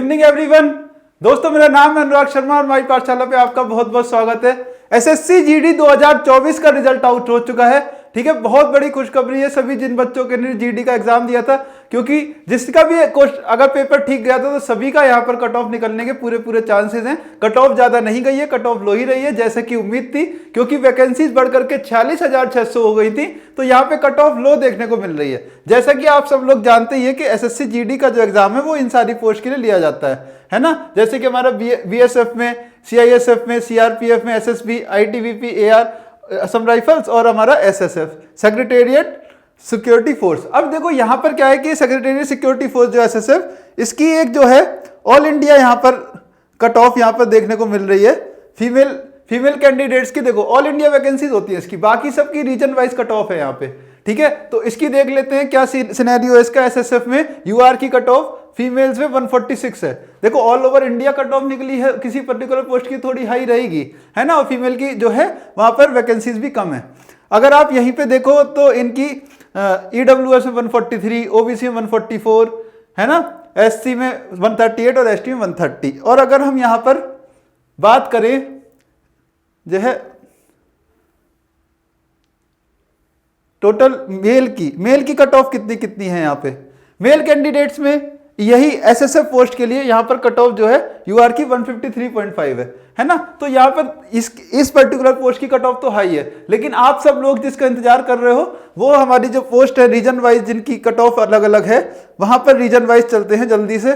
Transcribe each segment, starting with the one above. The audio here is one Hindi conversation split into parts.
Evening everyone. दोस्तों मेरा नाम है अनुराग शर्मा और हमारी पाठशाला पे आपका बहुत बहुत स्वागत है। एसएससी जीडी 2024 का रिजल्ट आउट हो चुका है। ठीक है, बहुत बड़ी खुशखबरी है सभी जिन बच्चों के ने जीडी का एग्जाम दिया था, क्योंकि जिसका भी अगर पेपर ठीक गया था तो सभी का यहाँ पर कट ऑफ निकलने के पूरे चांसेस हैं। कट ऑफ ज्यादा नहीं गई है, कट ऑफ लो ही रही है जैसे कि उम्मीद थी, क्योंकि वैकेंसीज बढ़कर के 46,600 हो गई थी, तो यहाँ पे कट ऑफ लो देखने को मिल रही है। जैसा कि आप सब लोग जानते ही है कि एसएससी जीडी का जो एग्जाम है वो इन सारी पोस्ट के लिए लिया जाता है ना। जैसे कि हमारा बीएसएफ में, सीआईएसएफ में, सीआरपीएफ में, SSB, ITBP, AR, Assam rifles और हमारा एसएसएफ, सेक्रेटेरिएट सिक्योरिटी फोर्स। अब देखो यहाँ पर क्या है कि सेक्रेटेरिएट सिक्योरिटी फोर्स जो एसएसएफ, इसकी एक जो है ऑल इंडिया यहाँ पर कट ऑफ यहाँ पर देखने को मिल रही है। फीमेल कैंडिडेट्स की देखो ऑल इंडिया वैकेंसीज होती है इसकी, बाकी सबकी रीजन वाइज कट ऑफ है यहाँ पे। ठीक है, तो इसकी देख लेते हैं क्या सिनेरियो है इसका। एसएसएफ में यूआर की कट ऑफ फीमेल्स में 146 है। देखो all over India cut off निकली है, किसी पर्टिकुलर पोस्ट की थोड़ी हाई रहेगी, है ना, और फीमेल की जो है वहां पर वैकेंसीज भी कम है। अगर आप यहीं पे देखो तो इनकी ईडब्ल्यूएस में 143, ओबीसी में 144, है ना, एससी में 138 और एसटी में 130। और अगर हम यहां पर बात करें जो है टोटल मेल की कट ऑफ कितनी है यहाँ पे। मेल कैंडिडेट्स में यही एसएसएफ पोस्ट के लिए यहाँ पर कट ऑफ जो है यूआर की 153.5 है ना। तो यहाँ पर इस पर्टिकुलर पोस्ट की कट ऑफ तो हाई है, लेकिन आप सब लोग जिसका इंतजार कर रहे हो वो हमारी जो पोस्ट है रीजन वाइज जिनकी कट ऑफ अलग अलग है, वहां पर रीजन वाइज चलते हैं जल्दी से।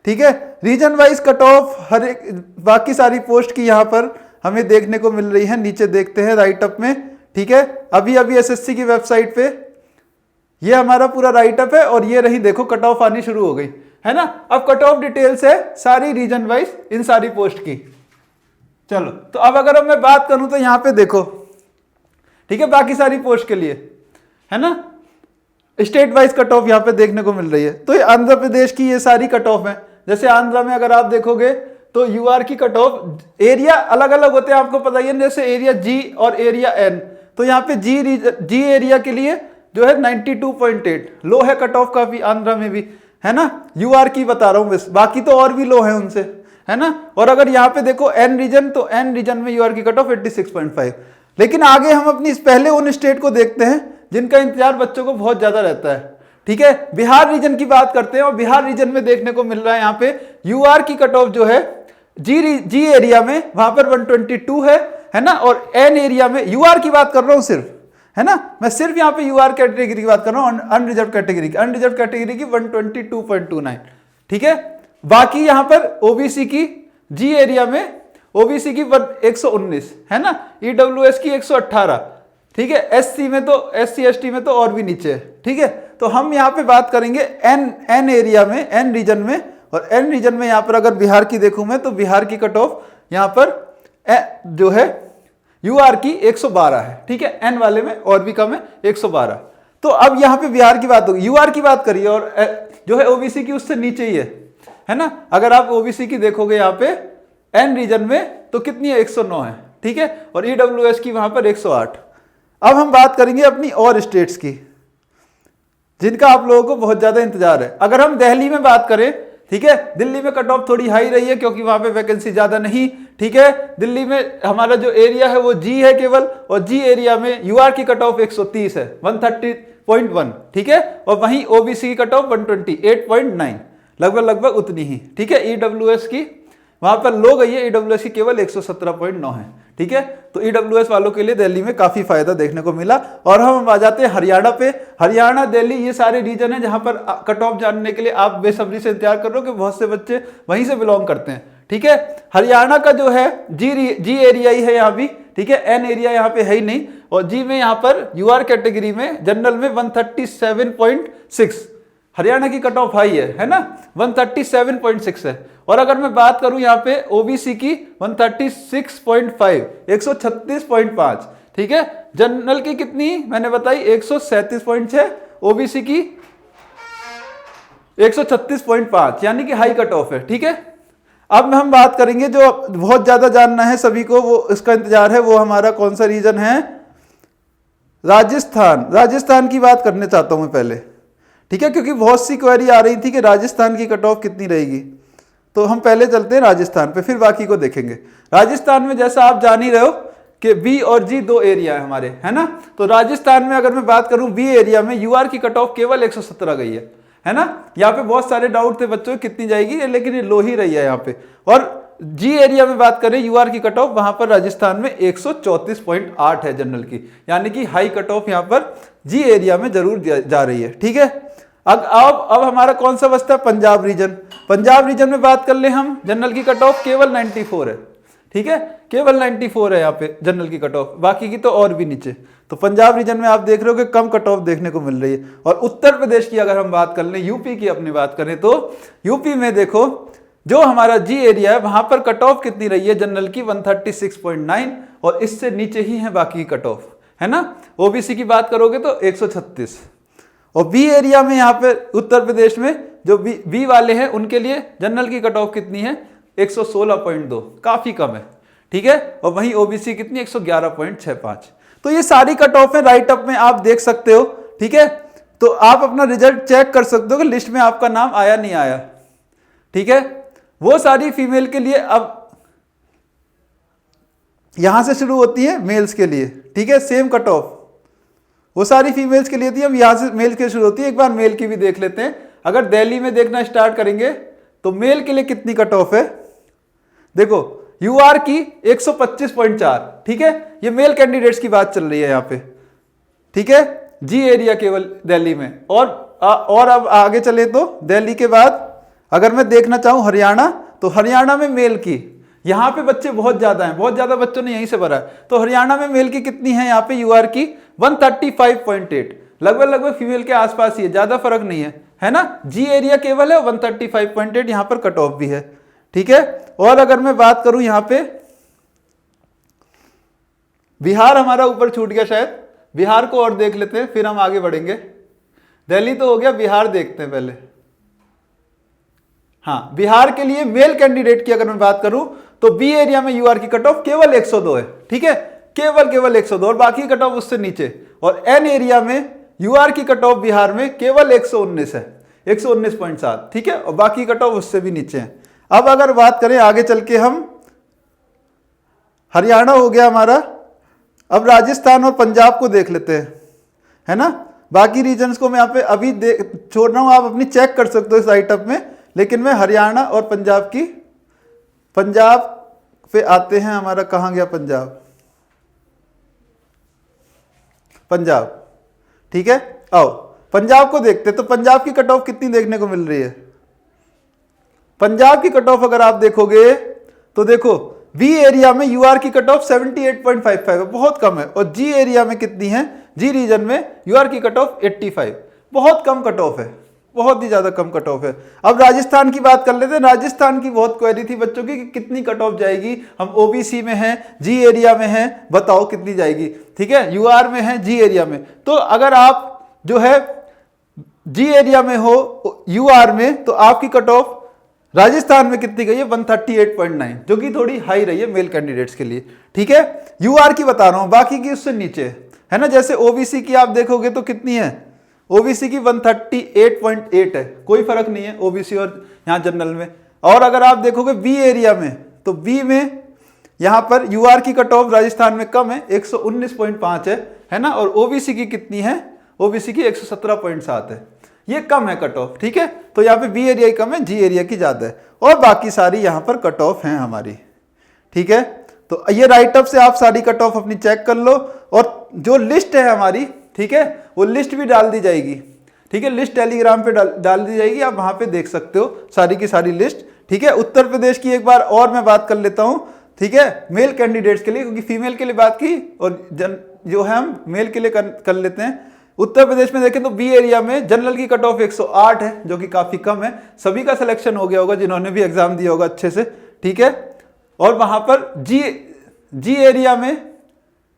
ठीक है, region wise cut of her एक बाकी सारी पोस्ट की यहाँ पर हमें देखने को मिल रही है। नीचे देखते हैं राइट अप में। ठीक है, अभी एसएससी की वेबसाइट पे ये हमारा पूरा राइट अप है और ये रही देखो कट ऑफ आनी शुरू हो गई, है ना। अब कट ऑफ डिटेल्स है सारी रीजन वाइज इन सारी पोस्ट की। चलो, तो अब अगर मैं बात करूं तो यहां पे देखो, ठीक है, बाकी सारी पोस्ट के लिए, है ना, स्टेट वाइज कट ऑफ यहां पे देखने को मिल रही है। तो ये आंध्र प्रदेश की ये सारी कट ऑफ है। जैसे आंध्रा में अगर आप देखोगे तो यूआर की कट ऑफ एरिया अलग अलग होते हैं, आपको पता ही है, जैसे एरिया जी और एरिया एन। तो यहाँ पे जी एरिया के लिए जो है 92.8 लो है कट ऑफ काफी आंध्रा में भी, है ना। यूआर की बता रहा हूं बस, बाकी तो और भी लो है उनसे, है ना। और अगर यहाँ पे देखो एन रीजन, तो एन रीजन में यूआर की कट ऑफ 86.5। लेकिन आगे हम अपनी पहले उन स्टेट को देखते हैं जिनका इंतजार बच्चों को बहुत ज्यादा रहता है। ठीक है, बिहार रीजन की बात करते हैं और बिहार रीजन में देखने को मिल रहा है यहाँ पे यूआर की कट ऑफ जो है जी एरिया में वहां पर 122 है ना। और एन एरिया में यूआर की बात कर रहा हूं सिर्फ, है ना, मैं सिर्फ यहाँ पे यूआर कैटेगरी की बात कर रहा हूँ, अनरिजर्व कैटेगरी की 122.29। ठीक है, बाकी यहाँ पर ओबीसी की जी एरिया में ओबीसी की 119, है ना, ईडब्ल्यूएस की 118। ठीक है, एससी में तो एससी एसटी में तो और भी नीचे है। ठीक है, तो हम यहाँ पे बात करेंगे एन एरिया में, एन रीजन में। और एन रीजन में यहाँ पर अगर बिहार की देखूं मैं तो बिहार की कट ऑफ यहाँ पर जो है यूआर की 112 है। ठीक है, एन वाले में और भी कम है 112। तो अब यहाँ पे बिहार की बात होगी, यूआर की बात करिए, और जो है ओबीसी की उससे नीचे ही है ना। अगर आप ओबीसी की देखोगे यहाँ पे एन रीजन में तो कितनी है, 109 है। ठीक है, और ईडब्ल्यूएस की वहां पर 108। अब हम बात करेंगे अपनी और स्टेट्स की जिनका आप लोगों को बहुत ज्यादा इंतजार है। अगर हम दिल्ली में बात करें, ठीक है, दिल्ली में कट ऑफ थोड़ी हाई रही है क्योंकि वहां पे वैकेंसी ज्यादा नहीं। ठीक है, दिल्ली में हमारा जो एरिया है वो जी है केवल, और जी एरिया में यूआर की कट ऑफ 130 है, 130.1। ठीक है, और वहीं ओबीसी की कट ऑफ 128.9, लगभग उतनी ही। ठीक है, ईडब्ल्यूएस की वहां पर लो गई है, ईडब्ल्यूएस की केवल 117.9 है। ठीक है, तो ईडब्ल्यूएस वालों के लिए दिल्ली में काफी फायदा देखने को मिला। और हम आ जाते हैं हरियाणा पे। हरियाणा, दिल्ली, ये सारे रीजन है जहां पर कट ऑफ जानने के लिए आप बेसब्री से इंतजार कर रहे हो कि बहुत से बच्चे वहीं से बिलोंग करते हैं। ठीक है, हरियाणा का जो है जी एरिया ही है यहाँ भी। ठीक है, एन एरिया यहाँ पे है ही नहीं। और जी में यहाँ पर यूआर कैटेगरी में जनरल में 137.6 हरियाणा की कट ऑफ हाई है ना, 137.6 है। और अगर मैं बात करूं यहाँ पे ओबीसी की 136.5, 136.5। ठीक है, जनरल की कितनी मैंने बताई, 137.6, ओबीसी की 136.5, यानी कि हाई कट ऑफ है। ठीक है, अब हम बात करेंगे जो बहुत ज्यादा जानना है सभी को, वो इसका इंतजार है, वो हमारा कौन सा रीजन है, राजस्थान की बात करने चाहता हूं मैं पहले। ठीक है, क्योंकि बहुत सी क्वेरी आ रही थी कि राजस्थान की कट ऑफ कितनी रहेगी। तो हम पहले चलते हैं राजस्थान पे, फिर बाकी को देखेंगे। राजस्थान में जैसा आप जान ही रहे हो कि बी और जी दो एरिया है हमारे, है ना। तो राजस्थान में अगर मैं बात करूं बी एरिया में यूआर की कट ऑफ केवल 117 गई है ना। यहाँ पे बहुत सारे डाउट थे बच्चों कितनी जाएगी, लेकिन ये लो ही रही है यहाँ पे। और जी एरिया में बात करें यूआर की कट ऑफ, वहां पर राजस्थान में 134.8 है जनरल की, यानी कि हाई कट ऑफ यहाँ पर जी एरिया में जरूर जा रही है। ठीक है, अब हमारा कौन सा बचता है, पंजाब रीजन। पंजाब रीजन में बात कर ले हम, जनरल की कट ऑफ केवल 94 है। ठीक है, केवल 94 है यहाँ पे जनरल की कट ऑफ, बाकी की तो और भी नीचे। तो पंजाब रीजन में आप देख रहे हो कि कम कट ऑफ देखने को मिल रही है। और उत्तर प्रदेश की अगर हम बात कर लें, यूपी की अपनी बात करें, तो यूपी में देखो जो हमारा जी एरिया है वहां पर कट ऑफ कितनी रही है जनरल की 136.9, और इससे नीचे ही है बाकी कट ऑफ, है ना। ओबीसी की बात करोगे तो 136। और बी एरिया में यहाँ पे उत्तर प्रदेश में जो बी वाले हैं उनके लिए जनरल की कट ऑफ कितनी है, 116.2, काफी कम है। ठीक है, और वहीं ओबीसी कितनी, 111.65। तो ये सारी कट ऑफ है, राइट अप में आप देख सकते हो। ठीक है, तो आप अपना रिजल्ट चेक कर सकते हो कि लिस्ट में आपका नाम आया नहीं आया। ठीक है, वो सारी फीमेल के लिए अब यहां से शुरू होती है मेल्स के लिए। ठीक है, सेम कट ऑफ वो सारी फीमेल्स के लिए थी, अब यहां से मेल के शुरू होती है। एक बार मेल की भी देख लेते हैं। अगर दिल्ली में देखना स्टार्ट करेंगे तो मेल के लिए कितनी कट ऑफ है, देखो यूआर की 125.4। ठीक है, ये मेल कैंडिडेट्स की बात चल रही है यहाँ पे। ठीक है, जी एरिया केवल दिल्ली में। और अब आगे चले तो दिल्ली के बाद अगर मैं देखना चाहूं हरियाणा, तो हरियाणा में मेल की, यहाँ पे बच्चे बहुत ज्यादा हैं, बहुत ज्यादा बच्चों ने यहीं से भरा है। तो हरियाणा में मेल की कितनी है यहाँ पे यूआर की 135.8, लगभग फीमेल के आसपास ही है, ज्यादा फर्क नहीं है ना। जी एरिया केवल है 135.8, यहाँ पर कट ऑफ भी है। ठीक है, और अगर मैं बात करूं यहाँ पे बिहार हमारा ऊपर छूट गया शायद, बिहार को और देख लेते हैं फिर हम आगे बढ़ेंगे। दिल्ली तो हो गया, बिहार देखते हैं पहले। हाँ, बिहार के लिए मेल कैंडिडेट की अगर मैं बात करूं तो बी एरिया में यूआर की कट ऑफ केवल 102 है। ठीक है, केवल 102, और बाकी कट ऑफ उससे नीचे। और एन एरिया में यूआर की कट ऑफ बिहार में केवल 119 है, 119.7। ठीक है, और बाकी कट ऑफ उससे भी नीचे है। अब अगर बात करें आगे चल के, हम हरियाणा हो गया हमारा, अब राजस्थान और पंजाब को देख लेते हैं, है ना। बाकी रीजन्स को मैं यहाँ पे अभी छोड़ रहा हूं, आप अपनी चेक कर सकते हो इस राइटअप में। लेकिन मैं हरियाणा और पंजाब पे आते हैं। हमारा कहां गया पंजाब। ठीक है, आओ पंजाब को देखते हैं। तो पंजाब की कट ऑफ कितनी देखने को मिल रही है, पंजाब की कट ऑफ अगर आप देखोगे तो देखो बी एरिया में यूआर की कट ऑफ 78.55 है, बहुत कम है। और जी एरिया में कितनी है, जी रीजन में यूआर की कट ऑफ 85, बहुत कम कट ऑफ है, बहुत ही ज्यादा कम कट ऑफ है। अब राजस्थान की बात कर लेते हैं। राजस्थान की बहुत क्वेरी थी बच्चों की कि कितनी कट ऑफ जाएगी, हम ओबीसी में हैं, जी एरिया में हैं, बताओ कितनी जाएगी। ठीक है, यूआर में है, जी एरिया में। तो अगर आप जो है जी एरिया में हो यूआर में, तो आपकी कट ऑफ राजस्थान में कितनी गई है, 138.9, जो कि थोड़ी हाई रही है मेल कैंडिडेट्स के लिए। ठीक है, यूआर की बता रहा हूं, बाकी की उससे नीचे है ना। जैसे ओबीसी की आप देखोगे तो कितनी है, ओबीसी की 138.8 है, कोई फर्क नहीं है ओबीसी और यहां जनरल में। और अगर आप देखोगे बी एरिया में, तो बी में यहां पर यूआर की कट ऑफ राजस्थान में कम है, 119.5 है ना। और ओबीसी की कितनी है, ओबीसी की 117.7 है, ये कम है कट ऑफ। ठीक है, तो यहाँ पे बी एरिया ही कम है, जी एरिया की ज्यादा है, और बाकी सारी यहाँ पर कट ऑफ हैं हमारी। ठीक है, तो ये राइटअप से आप सारी कट ऑफ अपनी चेक कर लो। और जो लिस्ट है हमारी, ठीक है, वो लिस्ट भी डाल दी जाएगी। ठीक है, लिस्ट टेलीग्राम पे डाल दी जाएगी, आप वहां पे देख सकते हो सारी की सारी लिस्ट। ठीक है, उत्तर प्रदेश की एक बार और मैं बात कर लेता हूं। ठीक है, मेल कैंडिडेट्स के लिए, क्योंकि फीमेल के लिए बात की और जो है हम मेल के लिए कर लेते हैं। उत्तर प्रदेश में देखें तो बी एरिया में जनरल की कट ऑफ 108 है, जो कि काफी कम है। सभी का सिलेक्शन हो गया होगा जिन्होंने भी एग्जाम दिया होगा अच्छे से। ठीक है, और वहां पर जी एरिया में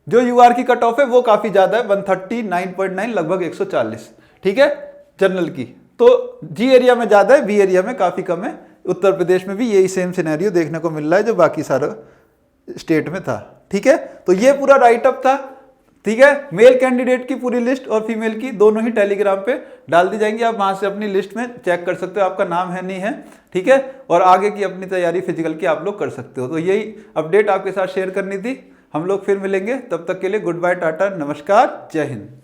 जो यूआर की कट ऑफ है वो काफी ज्यादा है, 139.9, लगभग 140। ठीक है, जनरल की तो जी एरिया में ज्यादा है, बी एरिया में काफी कम है। उत्तर प्रदेश में भी यही सेम सिनेरियो देखने को मिल रहा है जो बाकी सारा स्टेट में था। ठीक है, तो ये पूरा राइटअप था ठीक है, मेल कैंडिडेट की पूरी लिस्ट और फीमेल की दोनों ही टेलीग्राम पे डाल दी जाएंगी। आप वहां से अपनी लिस्ट में चेक कर सकते हो आपका नाम है नहीं है, ठीक है, और आगे की अपनी तैयारी फिजिकल की आप लोग कर सकते हो। तो यही अपडेट आपके साथ शेयर करनी थी। हम लोग फिर मिलेंगे, तब तक के लिए गुड बाय, टाटा, नमस्कार, जय हिंद।